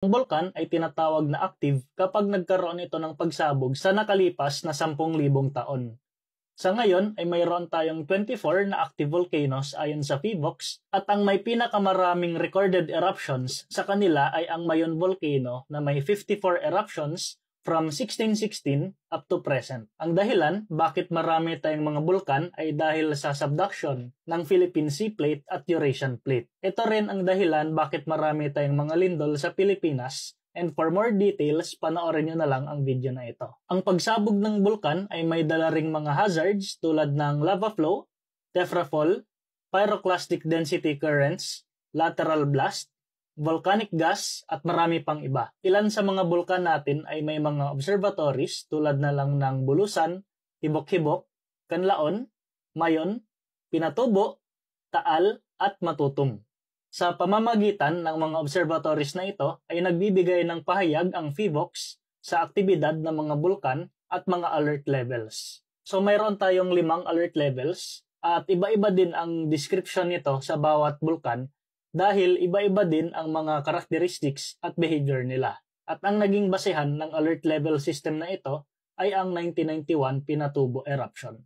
Ang bulkan ay tinatawag na active kapag nagkaroon ito ng pagsabog sa nakalipas na 10,000 taon. Sa ngayon ay mayroon tayong 24 na active volcanoes ayon sa PHIVOLCS at ang may pinakamaraming recorded eruptions sa kanila ay ang Mayon Volcano na may 54 eruptions from 1616 up to present. Ang dahilan bakit marami tayong mga bulkan ay dahil sa subduction ng Philippine Sea Plate at Eurasian Plate. Ito rin ang dahilan bakit marami tayong mga lindol sa Pilipinas. And for more details, panoorin nyo na lang ang video na ito. Ang pagsabog ng bulkan ay may dala ring mga hazards tulad ng lava flow, tephra fall, pyroclastic density currents, lateral blast, volcanic gas, at marami pang iba. Ilan sa mga bulkan natin ay may mga observatories tulad na lang ng Bulusan, Hibok-Hibok, Canlaon, Mayon, Pinatubo, Taal, at Matutum. Sa pamamagitan ng mga observatories na ito ay nagbibigay ng pahayag ang PHIVOLCS sa aktibidad ng mga bulkan at mga alert levels. So mayroon tayong 5 alert levels at iba-iba din ang description nito sa bawat bulkan dahil iba-iba din ang mga characteristics at behavior nila. At ang naging basehan ng alert level system na ito ay ang 1991 Pinatubo eruption.